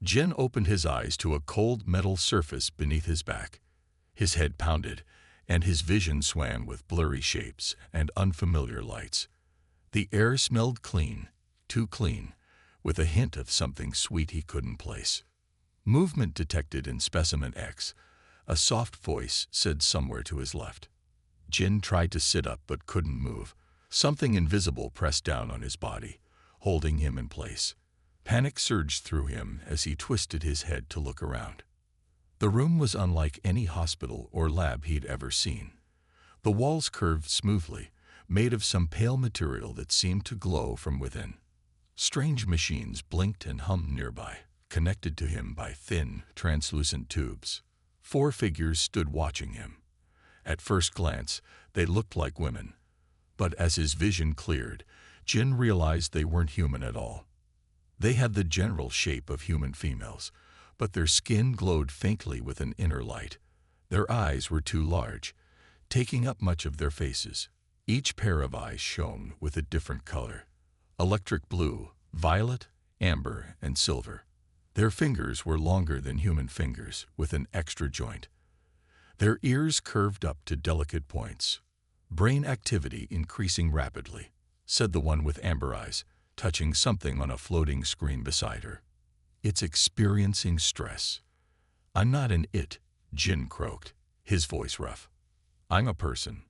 Jin opened his eyes to a cold metal surface beneath his back. His head pounded, and his vision swam with blurry shapes and unfamiliar lights. The air smelled clean, too clean, with a hint of something sweet he couldn't place. Movement detected in Specimen X, a soft voice said somewhere to his left. Jin tried to sit up but couldn't move. Something invisible pressed down on his body, holding him in place. Panic surged through him as he twisted his head to look around. The room was unlike any hospital or lab he'd ever seen. The walls curved smoothly, made of some pale material that seemed to glow from within. Strange machines blinked and hummed nearby, connected to him by thin, translucent tubes. 4 figures stood watching him. At first glance, they looked like women. But as his vision cleared, Jin realized they weren't human at all. They had the general shape of human females, but their skin glowed faintly with an inner light. Their eyes were too large, taking up much of their faces. Each pair of eyes shone with a different color: electric blue, violet, amber, and silver. Their fingers were longer than human fingers, with an extra joint. Their ears curved up to delicate points. "Brain activity increasing rapidly," said the one with amber eyes, touching something on a floating screen beside her. "It's experiencing stress." "I'm not an it," Jin croaked, his voice rough. "I'm a person."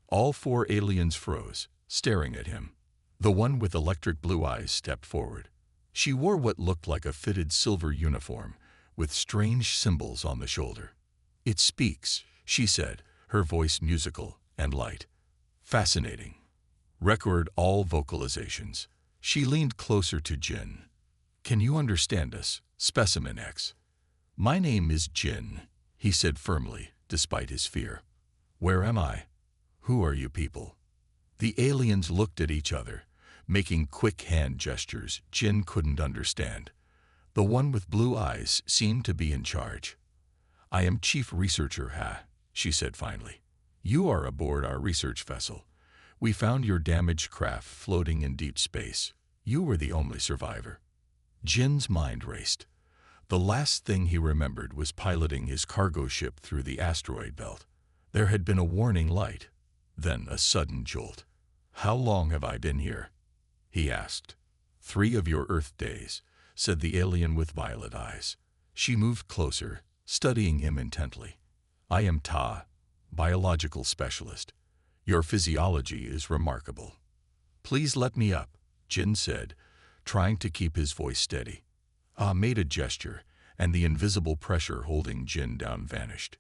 All 4 aliens froze, staring at him. The one with electric blue eyes stepped forward. She wore what looked like a fitted silver uniform, with strange symbols on the shoulder. "It speaks," she said, her voice musical and light. "Fascinating. Record all vocalizations." She leaned closer to Jin. "Can you understand us, Specimen X?" "My name is Jin," he said firmly, despite his fear. "Where am I? Who are you people?" The aliens looked at each other, making quick hand gestures Jin couldn't understand. The one with blue eyes seemed to be in charge. "I am Chief Researcher Ha," she said finally. "You are aboard our research vessel. We found your damaged craft floating in deep space. You were the only survivor." Jin's mind raced. The last thing he remembered was piloting his cargo ship through the asteroid belt. There had been a warning light, then a sudden jolt. "How long have I been here?" he asked. "3 of your Earth days," said the alien with violet eyes. She moved closer, studying him intently. "I am Ta, biological specialist. Your physiology is remarkable." "Please let me up," Jin said, trying to keep his voice steady. Ah made a gesture, and the invisible pressure holding Jin down vanished.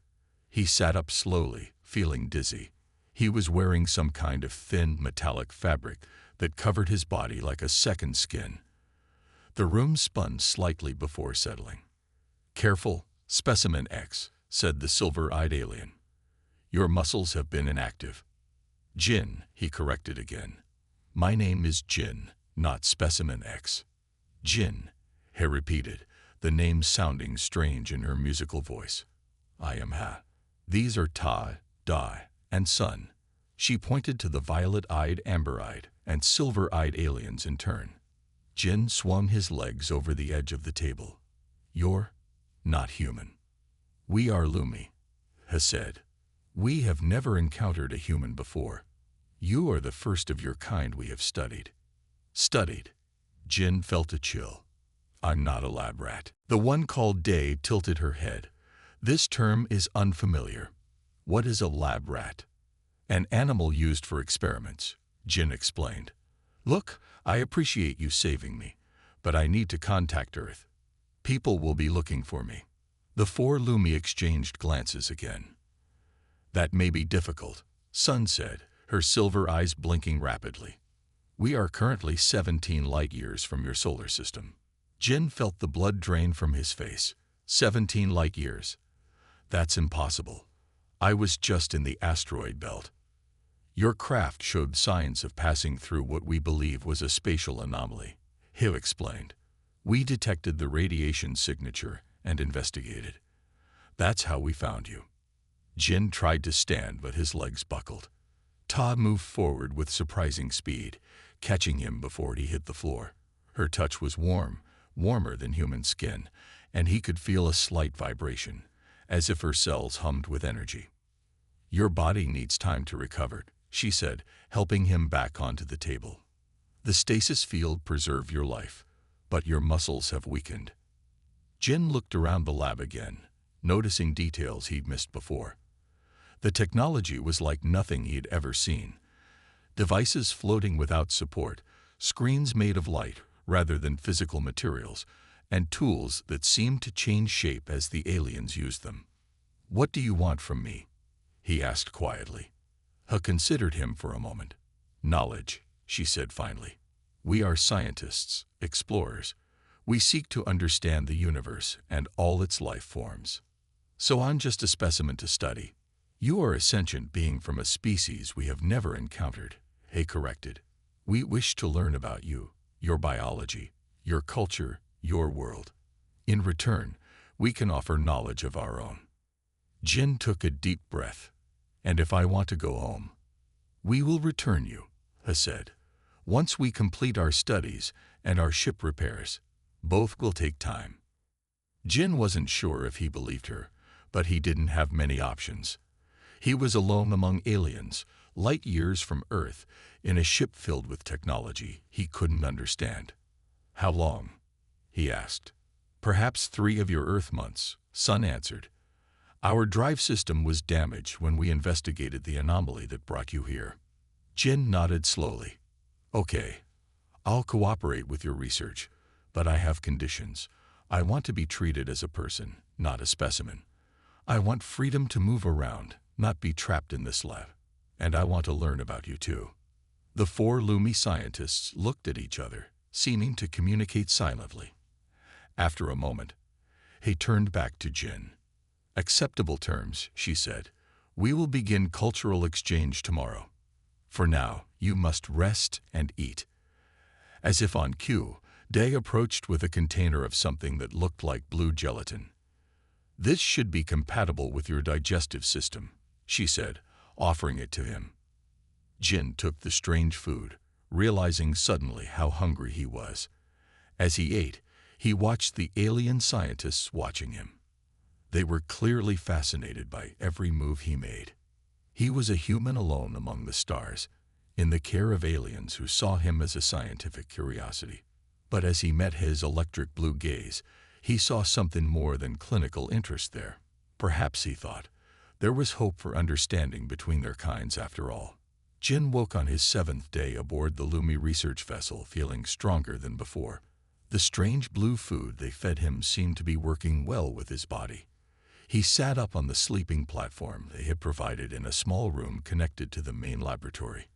He sat up slowly, feeling dizzy. He was wearing some kind of thin, metallic fabric that covered his body like a second skin. The room spun slightly before settling. "Careful, Specimen X," said the silver-eyed alien. "Your muscles have been inactive." "Jin," he corrected again. "My name is Jin, not Specimen X." "Jin," he repeated, the name sounding strange in her musical voice. "I am Ha. These are Ta, Da, and Sun." She pointed to the violet-eyed, amber-eyed, and silver-eyed aliens in turn. Jin swung his legs over the edge of the table. "You're not human." "We are Lumi," he said. "We have never encountered a human before. You are the first of your kind we have studied." "Studied?" Jin felt a chill. "I'm not a lab rat." The one called Day tilted her head. "This term is unfamiliar. What is a lab rat?" "An animal used for experiments," Jin explained. "Look, I appreciate you saving me, but I need to contact Earth. People will be looking for me." The 4 Lumi exchanged glances again. "That may be difficult," Sun said, her silver eyes blinking rapidly. "We are currently 17 light-years from your solar system." Jin felt the blood drain from his face. 17 light-years. "That's impossible. I was just in the asteroid belt." "Your craft showed signs of passing through what we believe was a spatial anomaly," Hill explained. "We detected the radiation signature and investigated. That's how we found you." Jin tried to stand, but his legs buckled. Ta moved forward with surprising speed, catching him before he hit the floor. Her touch was warm, warmer than human skin, and he could feel a slight vibration, as if her cells hummed with energy. "Your body needs time to recover," she said, helping him back onto the table. "The stasis field preserved your life, but your muscles have weakened." Jin looked around the lab again, noticing details he'd missed before. The technology was like nothing he'd ever seen. Devices floating without support, screens made of light rather than physical materials, and tools that seemed to change shape as the aliens used them. "What do you want from me?" he asked quietly. He considered him for a moment. "Knowledge," she said finally. "We are scientists, explorers. We seek to understand the universe and all its life forms. So I'm just a specimen to study." "You are a sentient being from a species we have never encountered," he corrected. "We wish to learn about you, your biology, your culture, your world. In return, we can offer knowledge of our own." Jin took a deep breath. "And if I want to go home?" "We will return you," he said. "Once we complete our studies and our ship repairs. Both will take time." Jin wasn't sure if he believed her, but he didn't have many options. He was alone among aliens, light years from Earth, in a ship filled with technology he couldn't understand. "How long?" he asked. "Perhaps 3 of your Earth months," Sun answered. "Our drive system was damaged when we investigated the anomaly that brought you here." Jin nodded slowly. "Okay, I'll cooperate with your research, but I have conditions. I want to be treated as a person, not a specimen. I want freedom to move around, not be trapped in this lab. And I want to learn about you too." The 4 Lumi scientists looked at each other, seeming to communicate silently. After a moment, he turned back to Jin. "Acceptable terms," she said. "We will begin cultural exchange tomorrow. For now, you must rest and eat." As if on cue, Day approached with a container of something that looked like blue gelatin. "This should be compatible with your digestive system," she said, offering it to him. Jin took the strange food, realizing suddenly how hungry he was. As he ate, he watched the alien scientists watching him. They were clearly fascinated by every move he made. He was a human alone among the stars, in the care of aliens who saw him as a scientific curiosity. But as he met his electric blue gaze, he saw something more than clinical interest there. Perhaps, he thought, there was hope for understanding between their kinds after all. Jin woke on his 7th day aboard the Lumi research vessel feeling stronger than before. The strange blue food they fed him seemed to be working well with his body. He sat up on the sleeping platform they had provided in a small room connected to the main laboratory.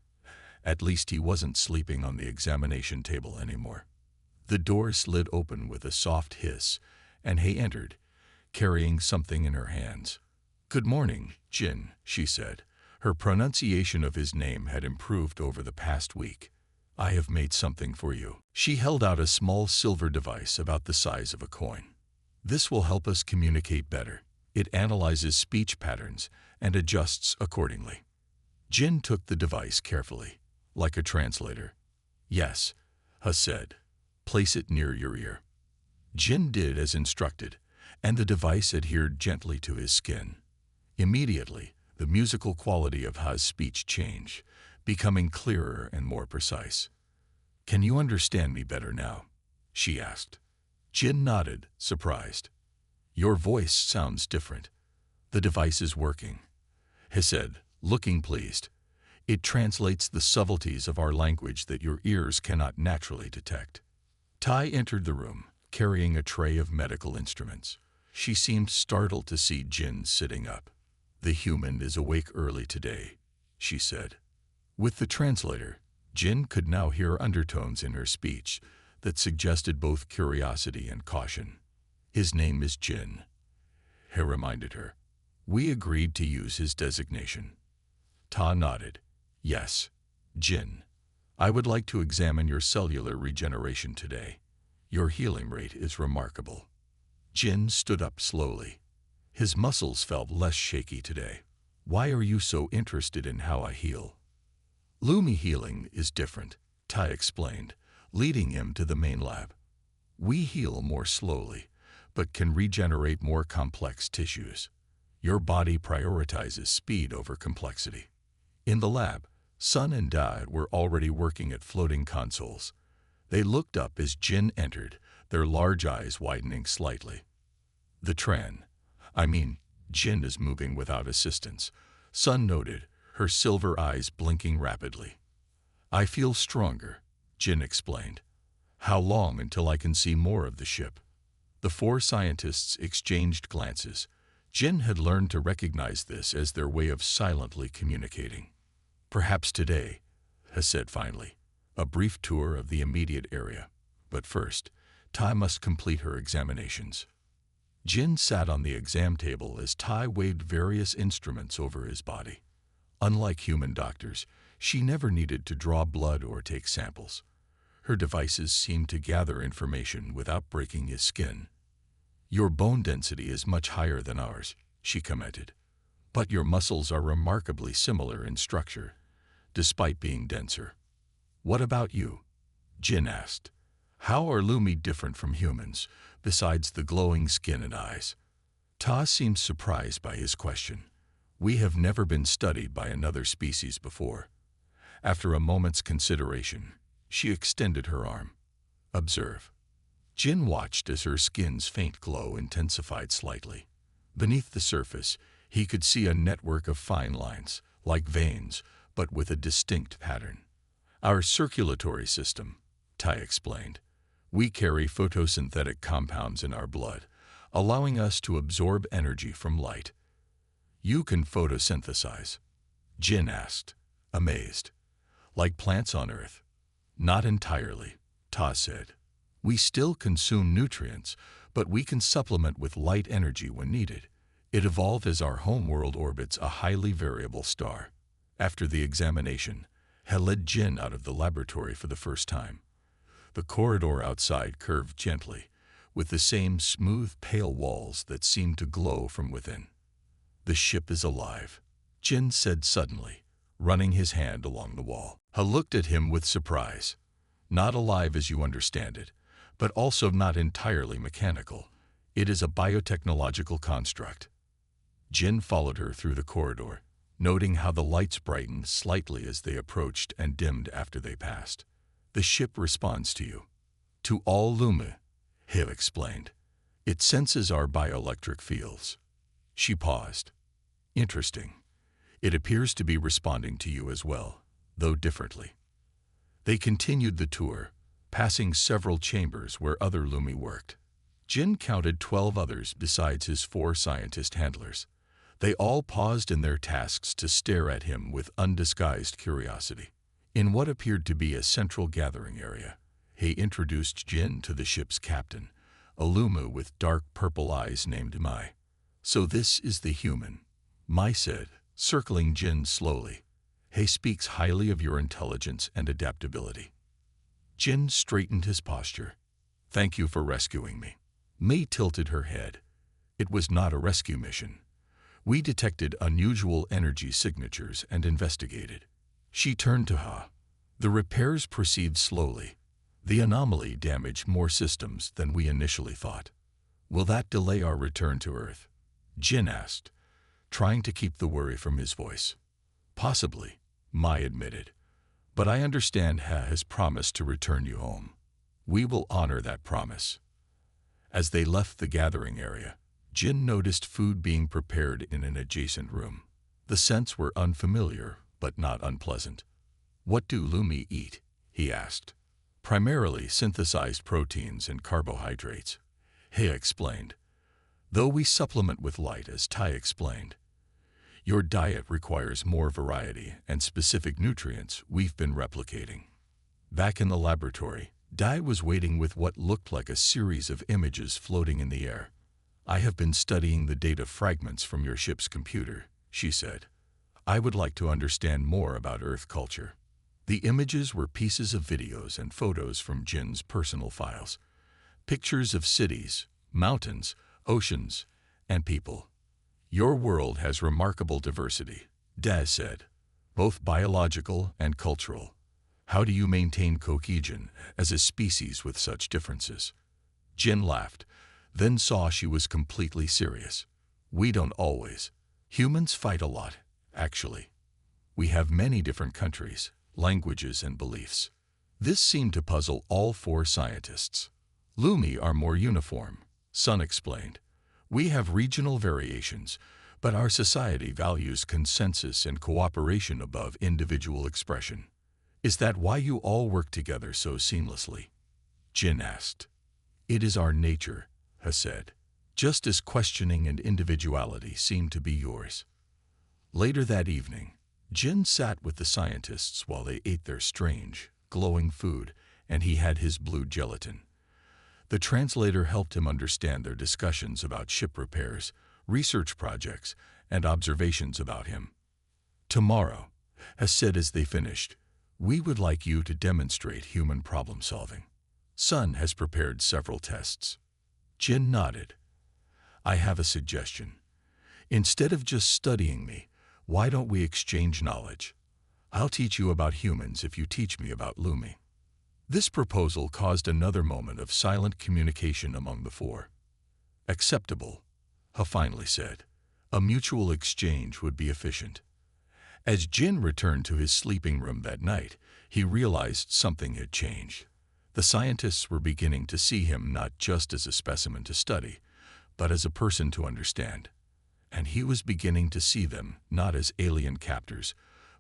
At least he wasn't sleeping on the examination table anymore. The door slid open with a soft hiss, and Hay entered, carrying something in her hands. "Good morning, Jin," she said. Her pronunciation of his name had improved over the past week. "I have made something for you." She held out a small silver device about the size of a coin. "This will help us communicate better. It analyzes speech patterns and adjusts accordingly." Jin took the device carefully, like a translator. "Yes," he said. "Place it near your ear." Jin did as instructed, and the device adhered gently to his skin. Immediately, the musical quality of Ha's speech changed, becoming clearer and more precise. "Can you understand me better now?" she asked. Jin nodded, surprised. "Your voice sounds different. The device is working," he said, looking pleased. "It translates the subtleties of our language that your ears cannot naturally detect." Tai entered the room, carrying a tray of medical instruments. She seemed startled to see Jin sitting up. "The human is awake early today," she said. With the translator, Jin could now hear undertones in her speech that suggested both curiosity and caution. "His name is Jin," he reminded her. "We agreed to use his designation." Ta nodded. "Yes, Jin. I would like to examine your cellular regeneration today. Your healing rate is remarkable." Jin stood up slowly. His muscles felt less shaky today. "Why are you so interested in how I heal?" "Lumi healing is different," Tai explained, leading him to the main lab. "We heal more slowly, but can regenerate more complex tissues. Your body prioritizes speed over complexity. In the lab, Sun and Dai were already working at floating consoles. They looked up as Jin entered, their large eyes widening slightly. The Jin is moving without assistance, Sun noted, her silver eyes blinking rapidly. I feel stronger, Jin explained. How long until I can see more of the ship? The four scientists exchanged glances. Jin had learned to recognize this as their way of silently communicating. Perhaps today, he said finally. A brief tour of the immediate area. But first, Tai must complete her examinations. Jin sat on the exam table as Tai waved various instruments over his body. Unlike human doctors, she never needed to draw blood or take samples. Her devices seemed to gather information without breaking his skin. Your bone density is much higher than ours, she commented. But your muscles are remarkably similar in structure, despite being denser. What about you? Jin asked. How are Lumi different from humans, besides the glowing skin and eyes? Ta seemed surprised by his question. We have never been studied by another species before. After a moment's consideration, she extended her arm. Observe. Jin watched as her skin's faint glow intensified slightly. Beneath the surface, he could see a network of fine lines, like veins, but with a distinct pattern. Our circulatory system, Tai explained. We carry photosynthetic compounds in our blood, allowing us to absorb energy from light. You can photosynthesize? Jin asked, amazed. Like plants on Earth? Not entirely, Ta said. We still consume nutrients, but we can supplement with light energy when needed. It evolved as our homeworld orbits a highly variable star. After the examination, he led Jin out of the laboratory for the first time. The corridor outside curved gently, with the same smooth, pale walls that seemed to glow from within. The ship is alive, Jin said suddenly, running his hand along the wall. He looked at him with surprise. Not alive as you understand it, but also not entirely mechanical. It is a biotechnological construct. Jin followed her through the corridor, noting how the lights brightened slightly as they approached and dimmed after they passed. The ship responds to you. To all Lumi, he explained. It senses our bioelectric fields. She paused. Interesting. It appears to be responding to you as well, though differently. They continued the tour, passing several chambers where other Lumi worked. Jin counted 12 others besides his 4 scientist handlers. They all paused in their tasks to stare at him with undisguised curiosity. In what appeared to be a central gathering area, he introduced Jin to the ship's captain, a Luma with dark purple eyes named Mai. So this is the human, Mai said, circling Jin slowly. He speaks highly of your intelligence and adaptability. Jin straightened his posture. Thank you for rescuing me. Mai tilted her head. It was not a rescue mission. We detected unusual energy signatures and investigated. She turned to Ha. The repairs proceed slowly. The anomaly damaged more systems than we initially thought. Will that delay our return to Earth? Jin asked, trying to keep the worry from his voice. Possibly, Mai admitted. But I understand Ha has promised to return you home. We will honor that promise. As they left the gathering area, Jin noticed food being prepared in an adjacent room. The scents were unfamiliar, but not unpleasant. What do Lumi eat? He asked. Primarily synthesized proteins and carbohydrates, he explained. Though we supplement with light, as Tai explained. Your diet requires more variety and specific nutrients we've been replicating. Back in the laboratory, Dai was waiting with what looked like a series of images floating in the air. I have been studying the data fragments from your ship's computer, she said. I would like to understand more about Earth culture. The images were pieces of videos and photos from Jin's personal files. Pictures of cities, mountains, oceans, and people. Your world has remarkable diversity, Dai said, both biological and cultural. How do you maintain cohesion as a species with such differences? Jin laughed. then saw she was completely serious. We don't always. Humans fight a lot, actually. We have many different countries, languages, and beliefs. This seemed to puzzle all four scientists. Lumi are more uniform, Sun explained. We have regional variations, but our society values consensus and cooperation above individual expression. Is that why you all work together so seamlessly? Jin asked. It is our nature, He said, just as questioning and individuality seem to be yours. Later that evening, Jin sat with the scientists while they ate their strange, glowing food, and he had his blue gelatin. The translator helped him understand their discussions about ship repairs, research projects, and observations about him. Tomorrow, He said as they finished, we would like you to demonstrate human problem-solving. Sun has prepared several tests. Jin nodded. I have a suggestion. Instead of just studying me, why don't we exchange knowledge? I'll teach you about humans if you teach me about Lumi. This proposal caused another moment of silent communication among the four. Acceptable, He finally said. A mutual exchange would be efficient. As Jin returned to his sleeping room that night, he realized something had changed. The scientists were beginning to see him not just as a specimen to study, but as a person to understand. And he was beginning to see them not as alien captors,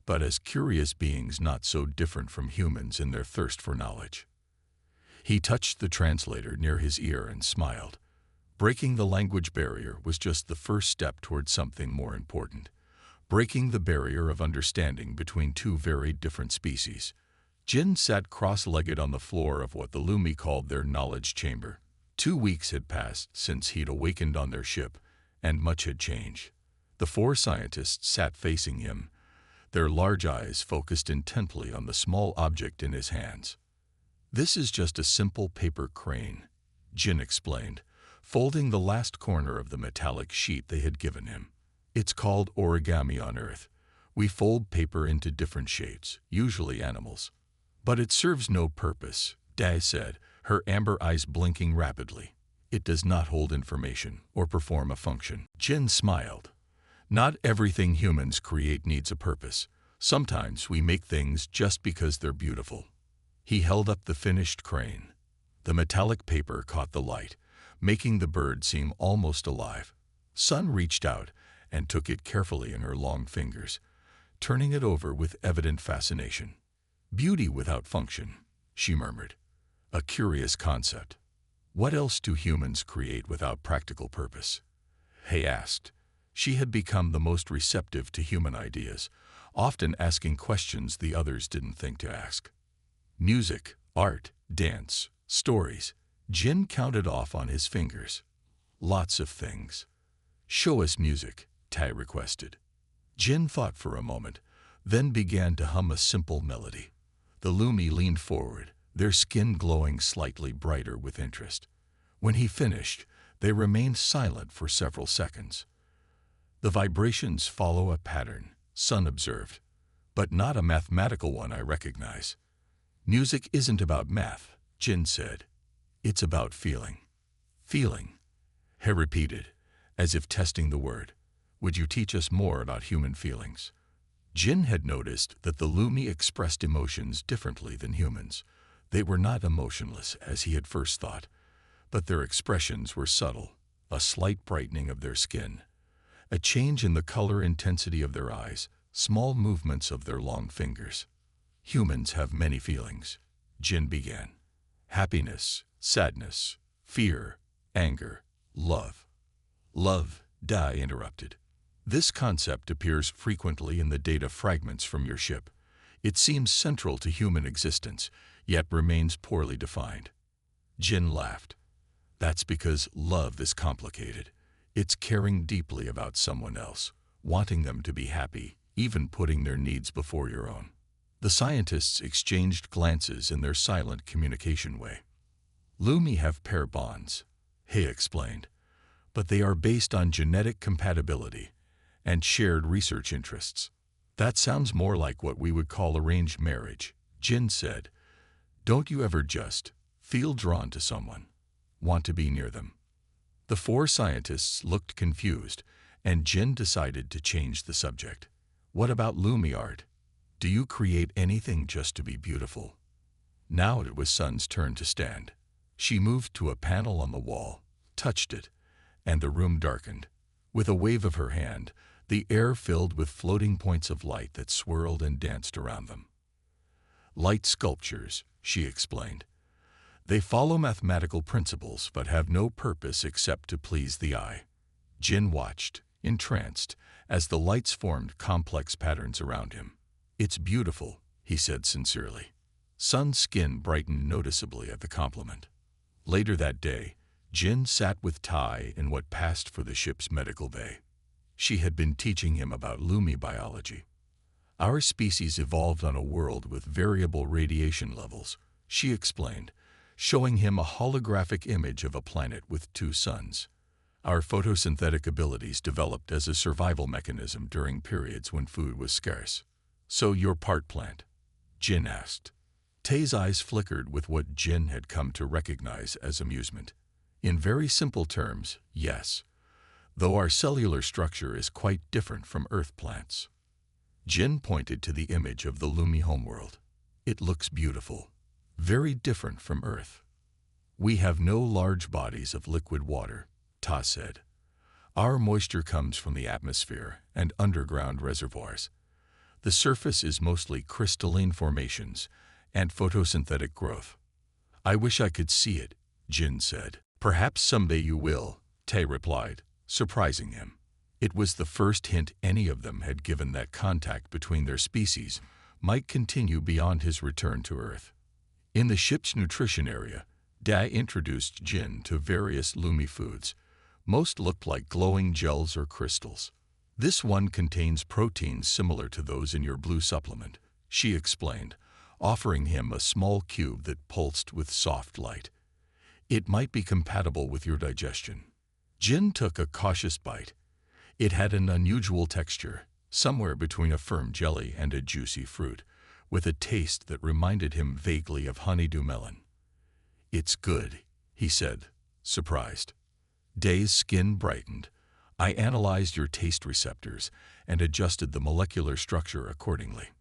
but as curious beings not so different from humans in their thirst for knowledge. He touched the translator near his ear and smiled. Breaking the language barrier was just the first step toward something more important. Breaking the barrier of understanding between two very different species. Jin sat cross-legged on the floor of what the Lumi called their knowledge chamber. 2 weeks had passed since he'd awakened on their ship, and much had changed. The four scientists sat facing him, their large eyes focused intently on the small object in his hands. This is just a simple paper crane, Jin explained, folding the last corner of the metallic sheet they had given him. It's called origami on Earth. We fold paper into different shapes, usually animals. But it serves no purpose, Dai said, her amber eyes blinking rapidly. It does not hold information or perform a function. Jin smiled. Not everything humans create needs a purpose. Sometimes we make things just because they're beautiful. He held up the finished crane. The metallic paper caught the light, making the bird seem almost alive. Sun reached out and took it carefully in her long fingers, turning it over with evident fascination. Beauty without function, she murmured. A curious concept. What else do humans create without practical purpose? He asked. She had become the most receptive to human ideas, often asking questions the others didn't think to ask. Music, art, dance, stories. Jin counted off on his fingers. Lots of things. Show us music, Tai requested. Jin thought for a moment, then began to hum a simple melody. The Lumi leaned forward, their skin glowing slightly brighter with interest. When he finished, they remained silent for several seconds. The vibrations follow a pattern, Sun observed, but not a mathematical one I recognize. Music isn't about math, Jin said. It's about feeling. Feeling, He repeated, as if testing the word. Would you teach us more about human feelings? Jin had noticed that the Lumi expressed emotions differently than humans. They were not emotionless, as he had first thought, but their expressions were subtle, a slight brightening of their skin, a change in the color intensity of their eyes, small movements of their long fingers. Humans have many feelings, Jin began. Happiness, sadness, fear, anger, love. Love, Dai interrupted. This concept appears frequently in the data fragments from your ship. It seems central to human existence, yet remains poorly defined. Jin laughed. That's because love is complicated. It's caring deeply about someone else, wanting them to be happy, even putting their needs before your own. The scientists exchanged glances in their silent communication way. Lumi have pair bonds, He explained, but they are based on genetic compatibility and shared research interests. That sounds more like what we would call arranged marriage, Jin said. Don't you ever just feel drawn to someone, want to be near them? The four scientists looked confused, and Jin decided to change the subject. What about Lumi art? Do you create anything just to be beautiful? Now it was Sun's turn to stand. She moved to a panel on the wall, touched it, and the room darkened. With a wave of her hand, the air filled with floating points of light that swirled and danced around them. Light sculptures, she explained. They follow mathematical principles but have no purpose except to please the eye. Jin watched, entranced, as the lights formed complex patterns around him. "It's beautiful," he said sincerely. Sun's skin brightened noticeably at the compliment. Later that day, Jin sat with Tai in what passed for the ship's medical bay. She had been teaching him about Lumi biology. "Our species evolved on a world with variable radiation levels," she explained, showing him a holographic image of a planet with two suns. "Our photosynthetic abilities developed as a survival mechanism during periods when food was scarce." "So you're part plant?" Jin asked. Tai's eyes flickered with what Jin had come to recognize as amusement. "In very simple terms, yes, though our cellular structure is quite different from Earth plants." Jin pointed to the image of the Lumi homeworld. "It looks beautiful. Very different from Earth." "We have no large bodies of liquid water," Ta said. "Our moisture comes from the atmosphere and underground reservoirs. The surface is mostly crystalline formations and photosynthetic growth." "I wish I could see it," Jin said. "Perhaps someday you will," Tai replied, surprising him. It was the first hint any of them had given that contact between their species might continue beyond his return to Earth. In the ship's nutrition area, Da introduced Jin to various Lumi foods. Most looked like glowing gels or crystals. "This one contains proteins similar to those in your blue supplement," she explained, offering him a small cube that pulsed with soft light. "It might be compatible with your digestion." Jin took a cautious bite. It had an unusual texture, somewhere between a firm jelly and a juicy fruit, with a taste that reminded him vaguely of honeydew melon. "It's good," he said, surprised. Day's skin brightened. "I analyzed your taste receptors and adjusted the molecular structure accordingly."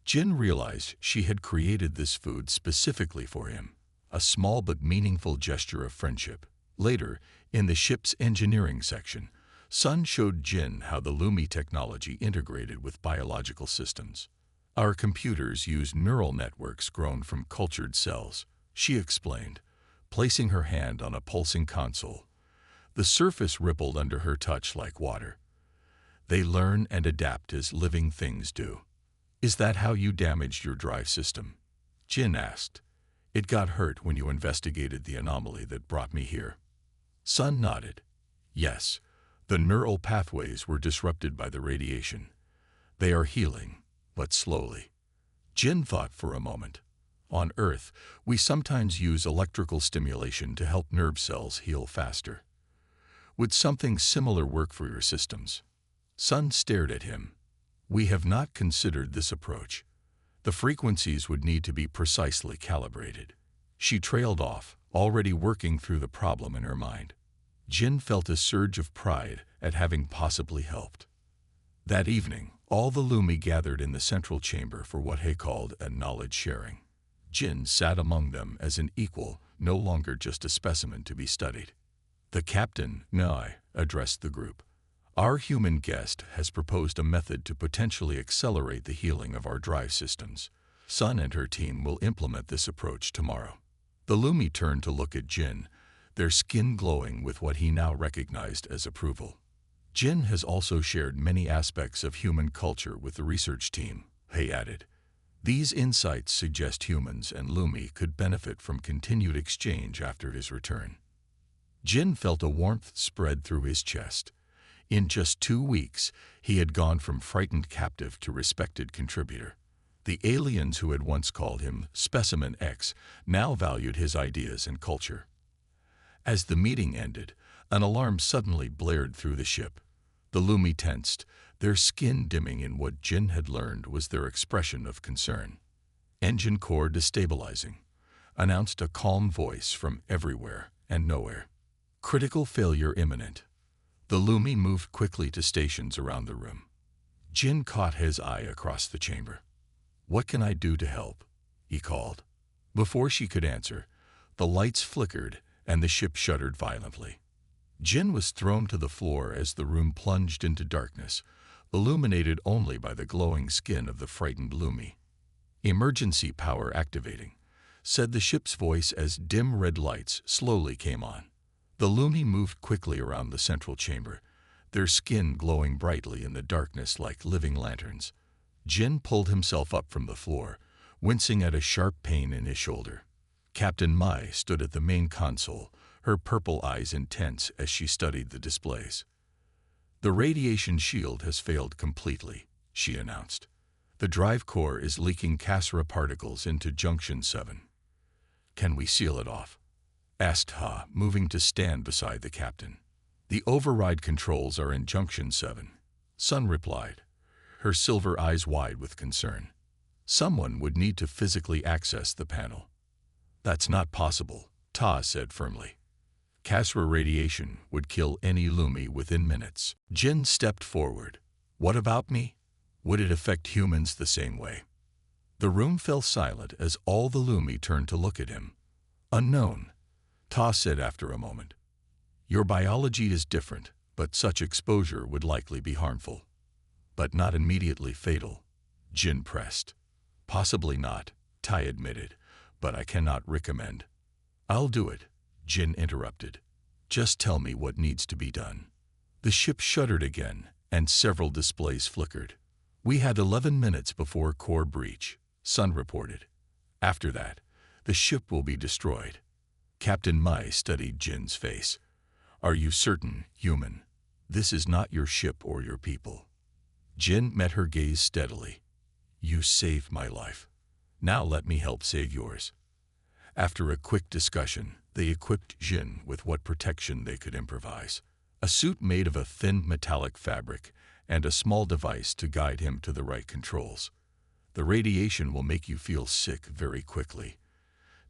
Jin realized she had created this food specifically for him, a small but meaningful gesture of friendship. Later, in the ship's engineering section, Sun showed Jin how the Lumi technology integrated with biological systems. "Our computers use neural networks grown from cultured cells," she explained, placing her hand on a pulsing console. The surface rippled under her touch like water. "They learn and adapt as living things do." "Is that how you damaged your drive system?" Jin asked. "It got hurt when you investigated the anomaly that brought me here." Sun nodded. "Yes, the neural pathways were disrupted by the radiation. They are healing, but slowly." Jin thought for a moment. "On Earth, we sometimes use electrical stimulation to help nerve cells heal faster. Would something similar work for your systems?" Sun stared at him. "We have not considered this approach. The frequencies would need to be precisely calibrated." She trailed off, already working through the problem in her mind. Jin felt a surge of pride at having possibly helped. That evening, all the Lumi gathered in the central chamber for what he called a knowledge sharing. Jin sat among them as an equal, no longer just a specimen to be studied. "The captain, Nai, addressed the group. Our human guest has proposed a method to potentially accelerate the healing of our drive systems. Sun and her team will implement this approach tomorrow." The Lumi turned to look at Jin, their skin glowing with what he now recognized as approval. "Jin has also shared many aspects of human culture with the research team," he added. "These insights suggest humans and Lumi could benefit from continued exchange after his return." Jin felt a warmth spread through his chest. In just 2 weeks, he had gone from frightened captive to respected contributor. The aliens who had once called him Specimen X now valued his ideas and culture. As the meeting ended, an alarm suddenly blared through the ship. The Lumi tensed, their skin dimming in what Jin had learned was their expression of concern. "Engine core destabilizing," announced a calm voice from everywhere and nowhere. Critical failure imminent. The Lumi moved quickly to stations around the room. Jin caught his eye across the chamber. "What can I do to help?" he called. Before she could answer, the lights flickered and the ship shuddered violently. Jin was thrown to the floor as the room plunged into darkness, illuminated only by the glowing skin of the frightened Lumi. "Emergency power activating," said the ship's voice as dim red lights slowly came on. The Lumi moved quickly around the central chamber, their skin glowing brightly in the darkness like living lanterns. Jin pulled himself up from the floor, wincing at a sharp pain in his shoulder. Captain Mai stood at the main console, her purple eyes intense as she studied the displays. "The radiation shield has failed completely," she announced. "The drive core is leaking Cassara particles into Junction 7. "Can we seal it off?" asked Ha, moving to stand beside the captain. "The override controls are in Junction 7, Sun replied, her silver eyes wide with concern. "Someone would need to physically access the panel." "That's not possible," Ta said firmly. "Cassara radiation would kill any Lumi within minutes." Jin stepped forward. "What about me? Would it affect humans the same way?" The room fell silent as all the Lumi turned to look at him. "Unknown," Ta said after a moment. "Your biology is different, but such exposure would likely be harmful." "But not immediately fatal," Jin pressed. "Possibly not," Tai admitted, "but I cannot recommend." "I'll do it," Jin interrupted. "Just tell me what needs to be done." The ship shuddered again, and several displays flickered. "We had 11 minutes before core breach," Sun reported. "After that, the ship will be destroyed." Captain Mai studied Jin's face. "Are you certain, human? This is not your ship or your people." Jin met her gaze steadily. "You saved my life. Now let me help save yours." After a quick discussion, they equipped Jin with what protection they could improvise. A suit made of a thin metallic fabric and a small device to guide him to the right controls. "The radiation will make you feel sick very quickly,"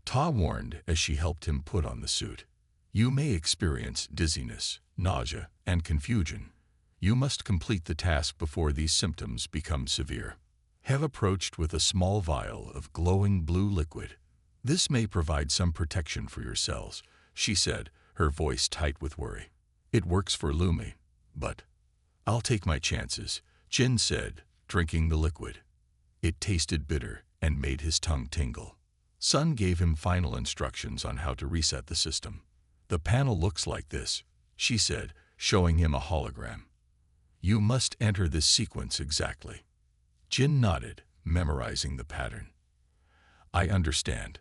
Ta warned as she helped him put on the suit. "You may experience dizziness, nausea, and confusion. You must complete the task before these symptoms become severe." Hev approached with a small vial of glowing blue liquid. "This may provide some protection for your cells," she said, her voice tight with worry. "It works for Lumi, but—" "I'll take my chances," Jin said, drinking the liquid. It tasted bitter and made his tongue tingle. Sun gave him final instructions on how to reset the system. "The panel looks like this," she said, showing him a hologram. "You must enter this sequence exactly." Jin nodded, memorizing the pattern. "I understand."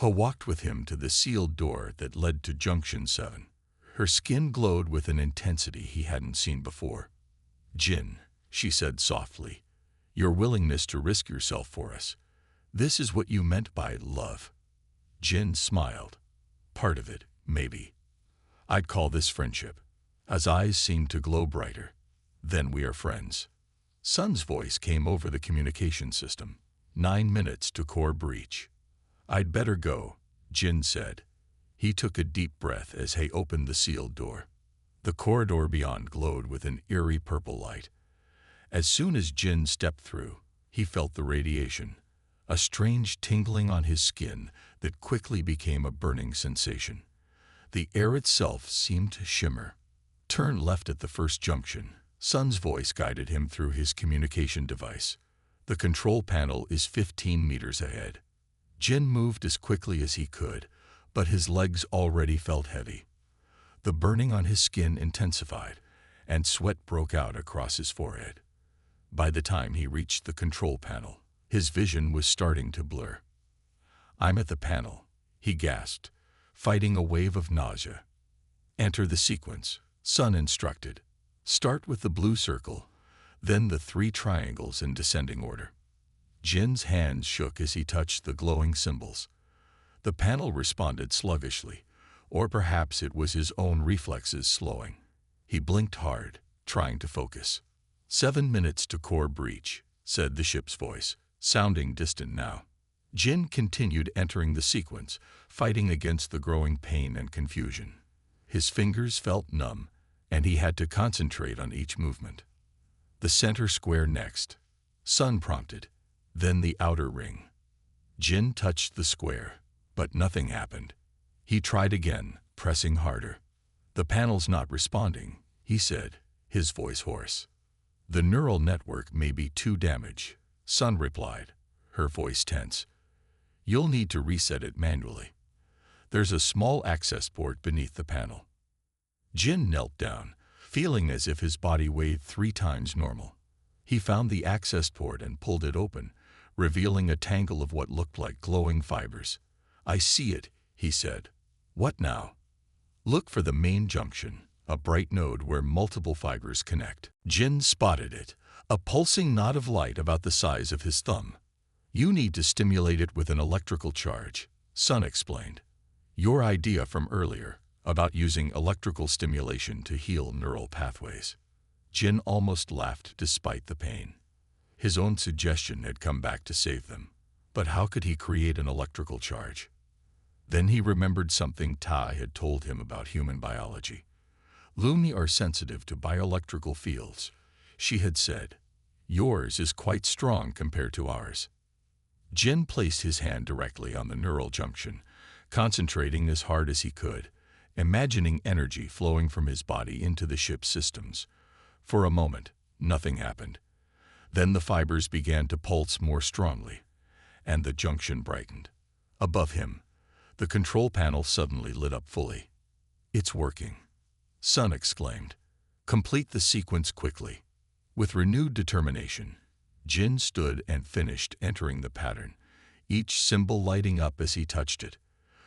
He walked with him to the sealed door that led to Junction 7. Her skin glowed with an intensity he hadn't seen before. "Jin," she said softly, "your willingness to risk yourself for us. This is what you meant by love." Jin smiled. "Part of it, maybe. I'd call this friendship." His eyes seemed to glow brighter. "Then we are friends." Sun's voice came over the communication system. 9 minutes to core breach." "I'd better go," Jin said. He took a deep breath as he opened the sealed door. The corridor beyond glowed with an eerie purple light. As soon as Jin stepped through, he felt the radiation, a strange tingling on his skin that quickly became a burning sensation. The air itself seemed to shimmer. "Turn left at the first junction." Sun's voice guided him through his communication device. "The control panel is 15 meters ahead." Jin moved as quickly as he could, but his legs already felt heavy. The burning on his skin intensified, and sweat broke out across his forehead. By the time he reached the control panel, his vision was starting to blur. "I'm at the panel," he gasped, fighting a wave of nausea. "Enter the sequence," Sun instructed. "Start with the blue circle, then the 3 triangles in descending order." Jin's hands shook as he touched the glowing symbols. The panel responded sluggishly, or perhaps it was his own reflexes slowing. He blinked hard, trying to focus. 7 minutes to core breach," said the ship's voice, sounding distant now. Jin continued entering the sequence, fighting against the growing pain and confusion. His fingers felt numb, and he had to concentrate on each movement. The center square next, Sun prompted, then the outer ring. Jin touched the square, but nothing happened. He tried again, pressing harder. "The panel's not responding," he said, his voice hoarse. "The neural network may be too damaged," Sun replied, her voice tense. "You'll need to reset it manually. There's a small access port beneath the panel." Jin knelt down, feeling as if his body weighed 3 times normal. He found the access port and pulled it open, revealing a tangle of what looked like glowing fibers. "I see it," he said. "What now?" "Look for the main junction, a bright node where multiple fibers connect." Jin spotted it, a pulsing knot of light about the size of his thumb. "You need to stimulate it with an electrical charge," Sun explained. "Your idea from earlier, about using electrical stimulation to heal neural pathways." Jin almost laughed despite the pain. His own suggestion had come back to save them. But how could he create an electrical charge? Then he remembered something Tai had told him about human biology. "Lumi are sensitive to bioelectrical fields," she had said. "Yours is quite strong compared to ours." Jin placed his hand directly on the neural junction, concentrating as hard as he could, imagining energy flowing from his body into the ship's systems. For a moment, nothing happened. Then the fibers began to pulse more strongly, and the junction brightened. Above him, the control panel suddenly lit up fully. "It's working," Sun exclaimed. "Complete the sequence quickly." With renewed determination, Jin stood and finished entering the pattern, each symbol lighting up as he touched it.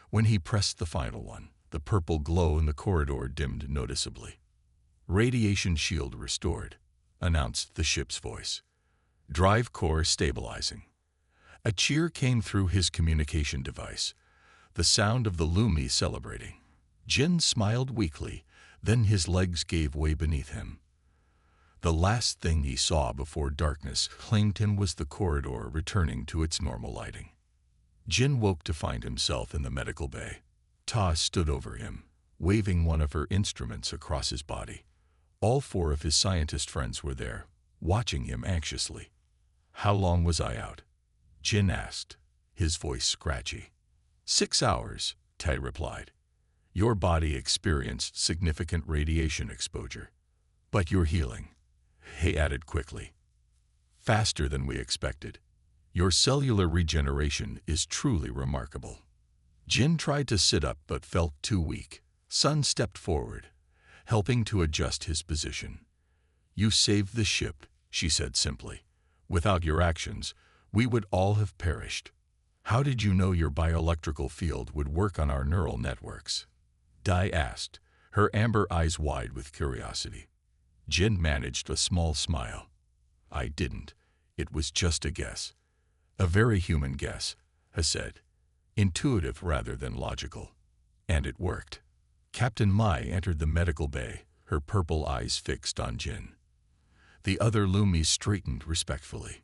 When he pressed the final one, the purple glow in the corridor dimmed noticeably. "Radiation shield restored," announced the ship's voice. "Drive core stabilizing." A cheer came through his communication device, the sound of the Lumi celebrating. Jin smiled weakly, then his legs gave way beneath him. The last thing he saw before darkness claimed him was the corridor returning to its normal lighting. Jin woke to find himself in the medical bay. Ta stood over him, waving one of her instruments across his body. All 4 of his scientist friends were there, watching him anxiously. "How long was I out?" Jin asked, his voice scratchy. 6 hours, Tai replied. "Your body experienced significant radiation exposure. But you're healing," he added quickly. "Faster than we expected. Your cellular regeneration is truly remarkable." Jin tried to sit up but felt too weak. Sun stepped forward, helping to adjust his position. "You saved the ship," she said simply. "Without your actions, we would all have perished." "How did you know your bioelectrical field would work on our neural networks?" Dai asked, her amber eyes wide with curiosity. Jin managed a small smile. "I didn't. It was just a guess. A very human guess," I said. "Intuitive rather than logical. And it worked." Captain Mai entered the medical bay, her purple eyes fixed on Jin. The other Lumi straightened respectfully.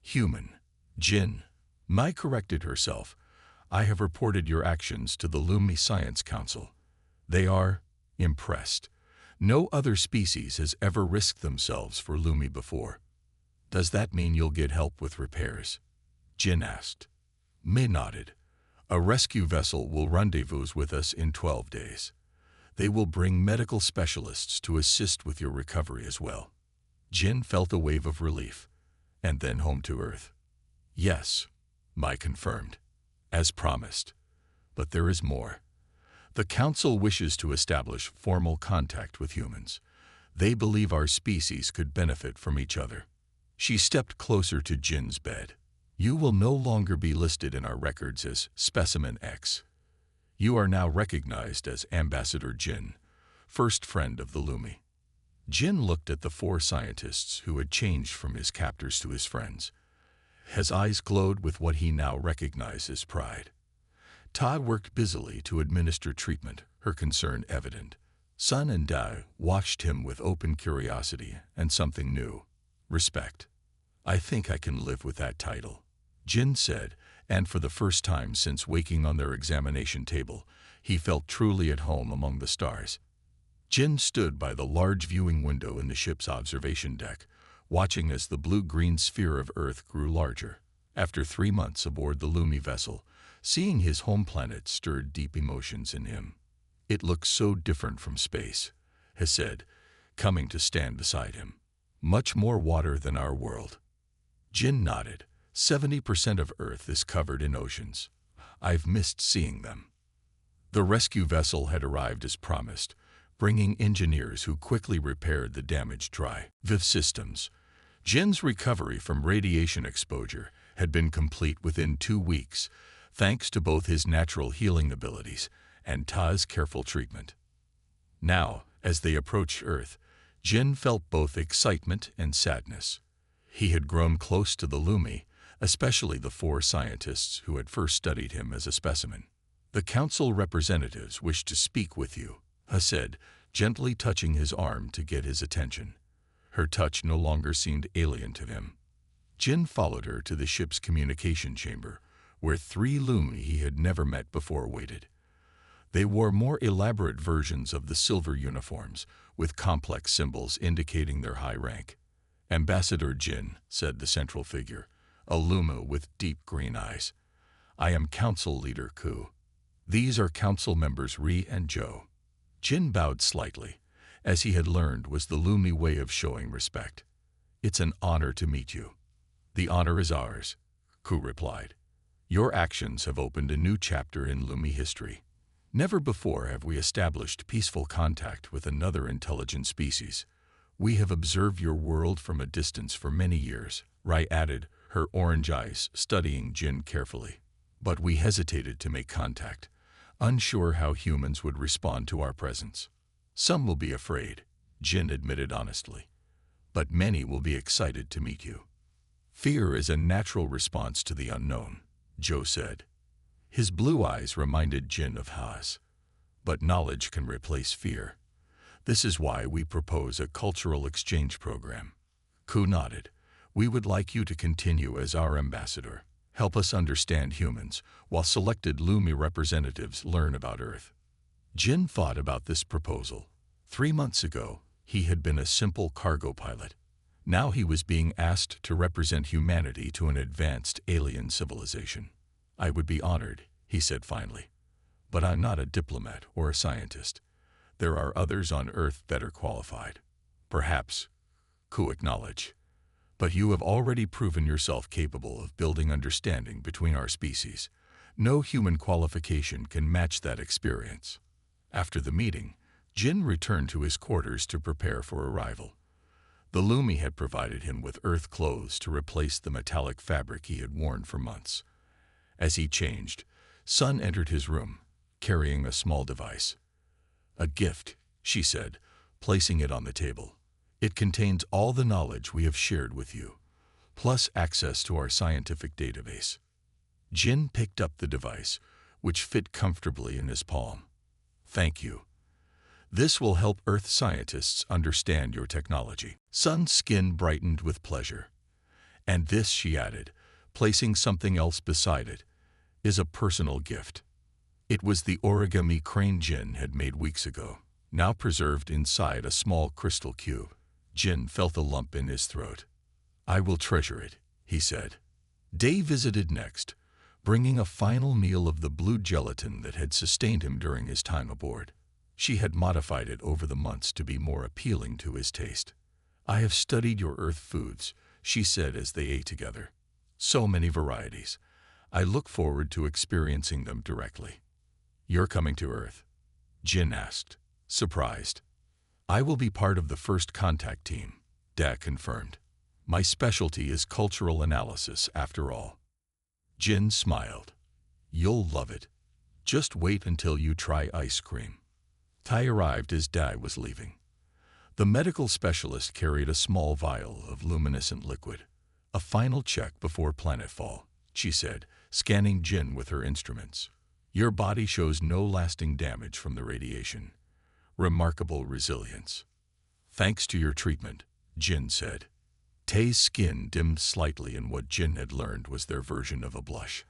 "Human. Jin," Mai corrected herself. "I have reported your actions to the Lumi Science Council. They are impressed. No other species has ever risked themselves for Lumi before." "Does that mean you'll get help with repairs?" Jin asked. Mai nodded. "A rescue vessel will rendezvous with us in 12 days. They will bring medical specialists to assist with your recovery as well." Jin felt a wave of relief, and then home to Earth. "Yes," Mai confirmed, "as promised. But there is more. The Council wishes to establish formal contact with humans. They believe our species could benefit from each other." She stepped closer to Jin's bed. "You will no longer be listed in our records as Specimen X. You are now recognized as Ambassador Jin, first friend of the Lumi." Jin looked at the 4 scientists who had changed from his captors to his friends. His eyes glowed with what he now recognized as pride. Todd worked busily to administer treatment, her concern evident. Sun and Dai watched him with open curiosity and something new, respect. "I think I can live with that title," Jin said, and for the first time since waking on their examination table, He felt truly at home among the stars. Jin stood by the large viewing window in the ship's observation deck, watching as the blue-green sphere of Earth grew larger. After 3 months aboard the Lumi vessel, seeing his home planet stirred deep emotions in him. "It looks so different from space," he said, coming to stand beside him. "Much more water than our world." Jin nodded. 70% of Earth is covered in oceans. I've missed seeing them. The rescue vessel had arrived as promised, bringing engineers who quickly repaired the damaged dry-viv systems. Jin's recovery from radiation exposure had been complete within 2 weeks, thanks to both his natural healing abilities and Ta's careful treatment. Now, as they approached Earth, Jin felt both excitement and sadness. He had grown close to the Lumi, especially the 4 scientists who had first studied him as a specimen. "The council representatives wish to speak with you," he said, gently touching his arm to get his attention. Her touch no longer seemed alien to him. Jin followed her to the ship's communication chamber, where 3 Lumi he had never met before waited. They wore more elaborate versions of the silver uniforms, with complex symbols indicating their high rank. "Ambassador Jin," said the central figure, a Luma with deep green eyes. "I am Council Leader Ku. These are Council members Ri and Zhou." Jin bowed slightly, as he had learned was the Lumi way of showing respect. "It's an honor to meet you." "The honor is ours," Ku replied. "Your actions have opened a new chapter in Lumi history. Never before have we established peaceful contact with another intelligent species. We have observed your world from a distance for many years," Rai added, her orange eyes studying Jin carefully. "But we hesitated to make contact, unsure how humans would respond to our presence. Some will be afraid," Jin admitted honestly, "but many will be excited to meet you." "Fear is a natural response to the unknown," Zhou said. His blue eyes reminded Jin of Ha's. "But knowledge can replace fear. This is why we propose a cultural exchange program." Ku nodded. "We would like you to continue as our ambassador. Help us understand humans, while selected Lumi representatives learn about Earth." Jin thought about this proposal. 3 months ago, he had been a simple cargo pilot. Now he was being asked to represent humanity to an advanced alien civilization. "I would be honored," he said finally. "But I'm not a diplomat or a scientist. There are others on Earth better qualified." "Perhaps," Ku acknowledged. "But you have already proven yourself capable of building understanding between our species. No human qualification can match that experience." After the meeting, Jin returned to his quarters to prepare for arrival. The Lumi had provided him with Earth clothes to replace the metallic fabric he had worn for months. As he changed, Sun entered his room, carrying a small device. "A gift," she said, placing it on the table. "It contains all the knowledge we have shared with you, plus access to our scientific database." Jin picked up the device, which fit comfortably in his palm. "Thank you. This will help Earth scientists understand your technology." Sun's skin brightened with pleasure. "And this," she added, placing something else beside it, "is a personal gift." It was the origami crane Jin had made weeks ago, now preserved inside a small crystal cube. Jin felt a lump in his throat. "I will treasure it," he said. Day visited next, bringing a final meal of the blue gelatin that had sustained him during his time aboard. She had modified it over the months to be more appealing to his taste. "I have studied your Earth foods," she said as they ate together. "So many varieties. I look forward to experiencing them directly." "You're coming to Earth?" Jin asked, surprised. "I will be part of the first contact team," Da confirmed. "My specialty is cultural analysis, after all." Jin smiled. "You'll love it. Just wait until you try ice cream." Tai arrived as Dai was leaving. The medical specialist carried a small vial of luminescent liquid. "A final check before planetfall," she said, scanning Jin with her instruments. "Your body shows no lasting damage from the radiation. Remarkable resilience." "Thanks to your treatment," Jin said. Tai's skin dimmed slightly in what Jin had learned was their version of a blush.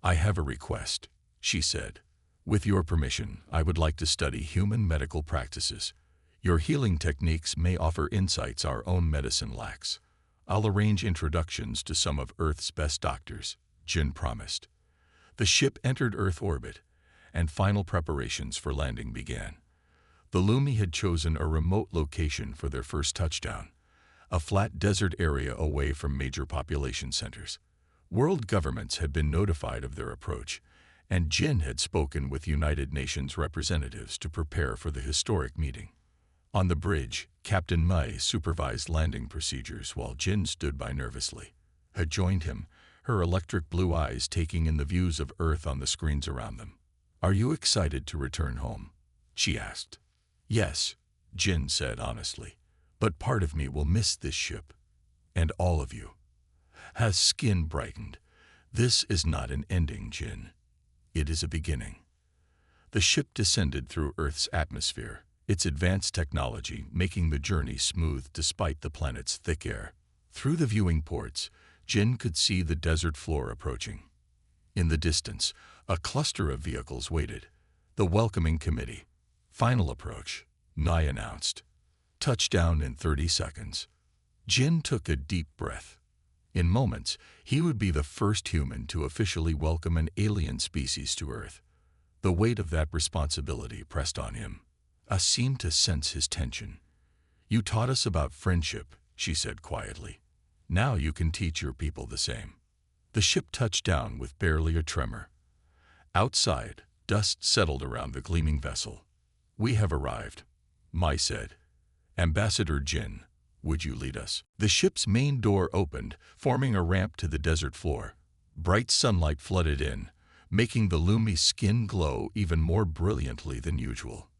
"I have a request," she said. With your permission, I would like to study human medical practices. Your healing techniques may offer insights our own medicine lacks. I'll arrange introductions to some of Earth's best doctors, Jin promised. The ship entered Earth orbit, and final preparations for landing began. The Lumi had chosen a remote location for their first touchdown, a flat desert area away from major population centers. World governments had been notified of their approach, and Jin had spoken with United Nations representatives to prepare for the historic meeting. On the bridge, Captain Mai supervised landing procedures while Jin stood by nervously. Had joined him, her electric blue eyes taking in the views of Earth on the screens around them. "Are you excited to return home?" she asked. "Yes," Jin said honestly, "but part of me will miss this ship. And all of you." Has skin brightened. "This is not an ending, Jin. It is a beginning." The ship descended through Earth's atmosphere, its advanced technology making the journey smooth despite the planet's thick air. Through the viewing ports, Jin could see the desert floor approaching. In the distance, a cluster of vehicles waited. The welcoming committee. "Final approach," Nye announced. "Touchdown in 30 seconds." Jin took a deep breath. In moments, he would be the first human to officially welcome an alien species to Earth. The weight of that responsibility pressed on him. I seemed to sense his tension. "You taught us about friendship," she said quietly. "Now you can teach your people the same." The ship touched down with barely a tremor. Outside, dust settled around the gleaming vessel. "We have arrived," Mai said. "Ambassador Jin, would you lead us?" The ship's main door opened, forming a ramp to the desert floor. Bright sunlight flooded in, making the Lumi's skin glow even more brilliantly than usual.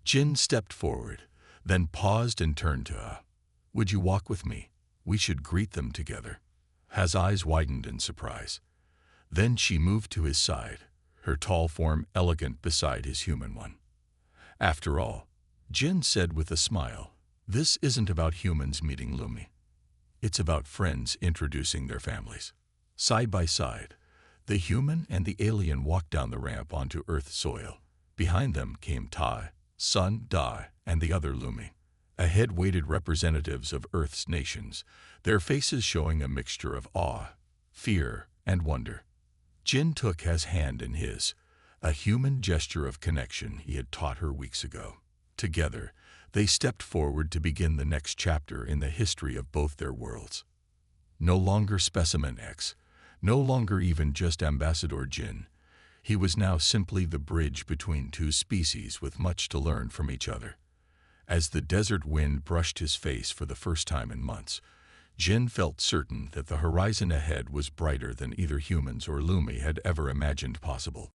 Jin stepped forward, then paused and turned to her. "Would you walk with me? We should greet them together." His eyes widened in surprise. Then she moved to his side, her tall form elegant beside his human one. "After all," Jin said with a smile, "this isn't about humans meeting Lumi. It's about friends introducing their families." Side by side, the human and the alien walked down the ramp onto Earth soil. Behind them came Tai, Sun, Da, and the other Lumi. Ahead waited representatives of Earth's nations, their faces showing a mixture of awe, fear, and wonder. Jin took his hand in his, a human gesture of connection he had taught her weeks ago. Together, they stepped forward to begin the next chapter in the history of both their worlds. No longer Specimen X, no longer even just Ambassador Jin. He was now simply the bridge between two species with much to learn from each other. As the desert wind brushed his face for the first time in months, Jin felt certain that the horizon ahead was brighter than either humans or Lumi had ever imagined possible.